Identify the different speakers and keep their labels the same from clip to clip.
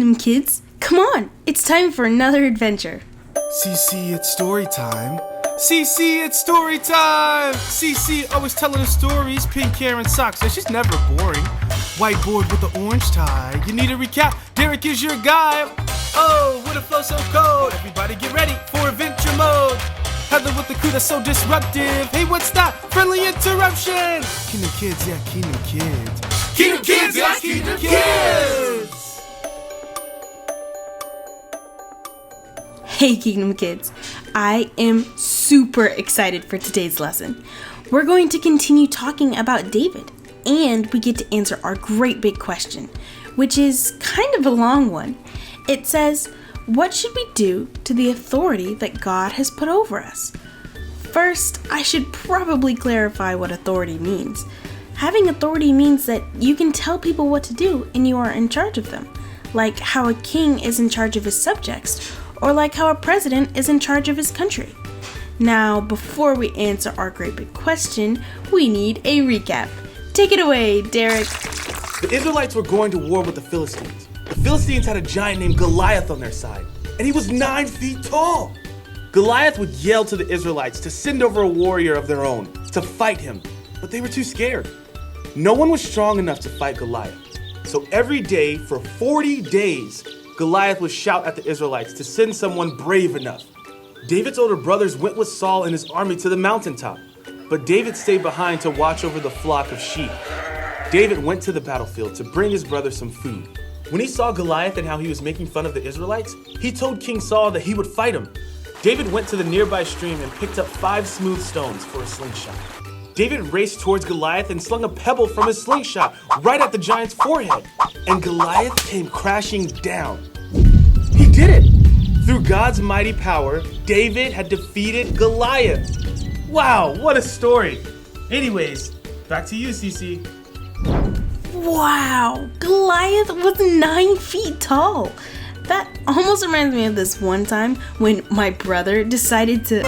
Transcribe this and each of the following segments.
Speaker 1: Kingdom kids. Come on, it's time for another adventure.
Speaker 2: Cece, it's story time. Cece, it's story time. Cece always telling her stories, pink hair and socks, and she's never boring. Whiteboard with the orange tie. You need a recap? Derek is your guy. Oh, with a flow so cold. Everybody get ready for adventure mode. Heather with the crew that's so disruptive. Hey, what's that? Friendly interruption. Kingdom kids, yeah, Kingdom kids. Kingdom kids, yeah, Kingdom kids.
Speaker 1: Hey Kingdom kids, I am super excited for today's lesson. We're going to continue talking about David, and we get to answer our great big question, which is kind of a long one. It says, what should we do to the authority that God has put over us? First, I should probably clarify what authority means. Having authority means that you can tell people what to do and you are in charge of them, like how a king is in charge of his subjects, or like how a president is in charge of his country. Now, before we answer our great big question, we need a recap. Take it away, Derek.
Speaker 2: The Israelites were going to war with the Philistines. The Philistines had a giant named Goliath on their side, and he was 9 feet tall. Goliath would yell to the Israelites to send over a warrior of their own to fight him, but they were too scared. No one was strong enough to fight Goliath. So every day for 40 days, Goliath would shout at the Israelites to send someone brave enough. David's older brothers went with Saul and his army to the mountaintop, but David stayed behind to watch over the flock of sheep. David went to the battlefield to bring his brother some food. When he saw Goliath and how he was making fun of the Israelites, he told King Saul that he would fight him. David went to the nearby stream and picked up 5 smooth stones for a slingshot. David raced towards Goliath and slung a pebble from his slingshot right at the giant's forehead, and Goliath came crashing down. He did it! Through God's mighty power, David had defeated Goliath. Wow, what a story! Anyways, back to you, Cece.
Speaker 1: Wow, Goliath was 9 feet tall. That almost reminds me of this one time when my brother decided to...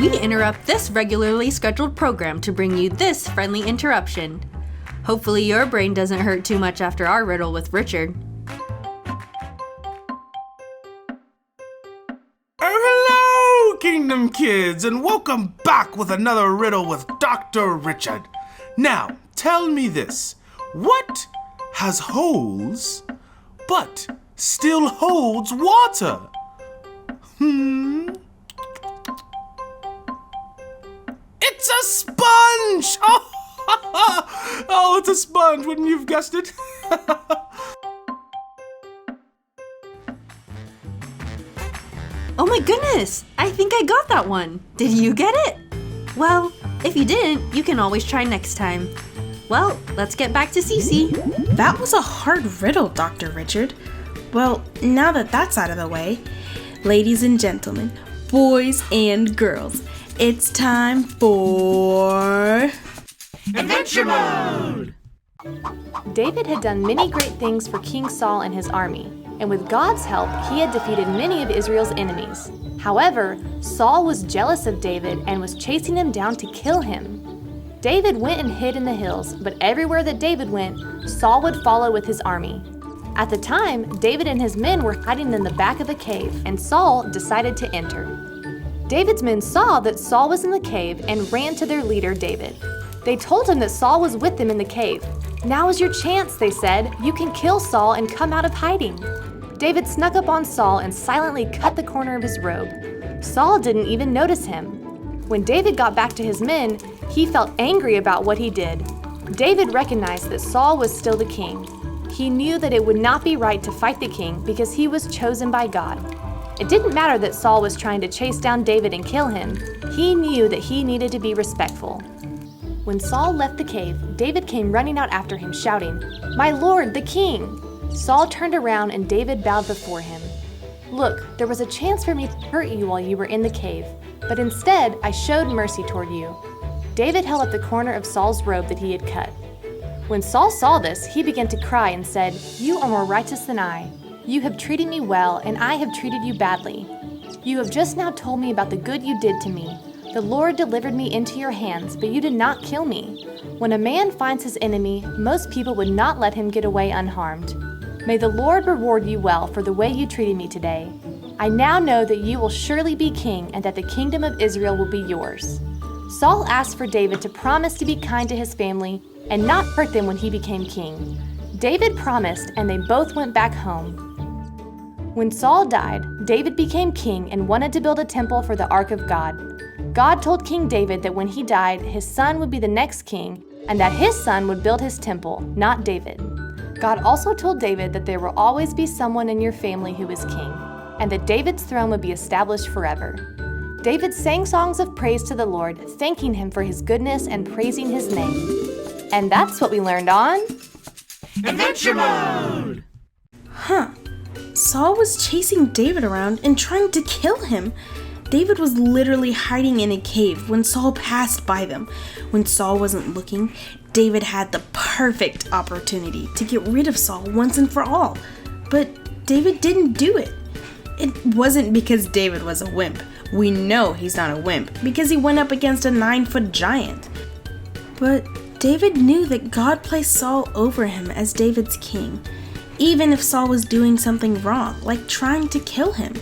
Speaker 3: We interrupt this regularly scheduled program to bring you this friendly interruption. Hopefully your brain doesn't hurt too much after our riddle with Richard.
Speaker 2: Hello, Kingdom kids, and welcome back with another riddle with Dr. Richard. Now, tell me this. What has holes, but still holds water? It's a sponge! Oh, it's a sponge, wouldn't you have guessed it?
Speaker 3: Oh my goodness! I think I got that one! Did you get it? Well, if you didn't, you can always try next time. Well, let's get back to Cece.
Speaker 1: That was a hard riddle, Dr. Richard. Well, now that that's out of the way, ladies and gentlemen, boys and girls, it's time for...
Speaker 2: Adventure Mode!
Speaker 4: David had done many great things for King Saul and his army, and with God's help, he had defeated many of Israel's enemies. However, Saul was jealous of David and was chasing him down to kill him. David went and hid in the hills, but everywhere that David went, Saul would follow with his army. At the time, David and his men were hiding in the back of a cave, and Saul decided to enter. David's men saw that Saul was in the cave and ran to their leader, David. They told him that Saul was with them in the cave. Now is your chance, they said. You can kill Saul and come out of hiding. David snuck up on Saul and silently cut the corner of his robe. Saul didn't even notice him. When David got back to his men, he felt angry about what he did. David recognized that Saul was still the king. He knew that it would not be right to fight the king because he was chosen by God. It didn't matter that Saul was trying to chase down David and kill him. He knew that he needed to be respectful. When Saul left the cave, David came running out after him, shouting, "My lord, the king!" Saul turned around and David bowed before him. "Look, there was a chance for me to hurt you while you were in the cave, but instead I showed mercy toward you." David held up the corner of Saul's robe that he had cut. When Saul saw this, he began to cry and said, "You are more righteous than I. You have treated me well, and I have treated you badly. You have just now told me about the good you did to me, The Lord delivered me into your hands, but you did not kill me. When a man finds his enemy, most people would not let him get away unharmed. May the Lord reward you well for the way you treated me today. I now know that you will surely be king and that the kingdom of Israel will be yours." Saul asked for David to promise to be kind to his family and not hurt them when he became king. David promised, and they both went back home. When Saul died, David became king and wanted to build a temple for the Ark of God. God told King David that when he died, his son would be the next king and that his son would build his temple, not David. God also told David that there will always be someone in your family who is king, and that David's throne would be established forever. David sang songs of praise to the Lord, thanking him for his goodness and praising his name. And that's what we learned on
Speaker 5: Adventure Mode!
Speaker 1: Saul was chasing David around and trying to kill him. David was literally hiding in a cave when Saul passed by them. When Saul wasn't looking, David had the perfect opportunity to get rid of Saul once and for all. But David didn't do it. It wasn't because David was a wimp. We know he's not a wimp because he went up against a 9-foot giant. But David knew that God placed Saul over him as David's king, even if Saul was doing something wrong, like trying to kill him.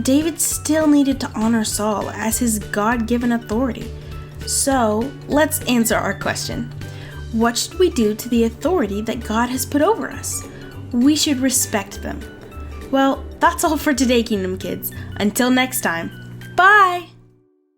Speaker 1: David still needed to honor Saul as his God-given authority. So, let's answer our question. What should we do to the authority that God has put over us? We should respect them. Well, that's all for today, Kingdom Kids. Until next time, bye!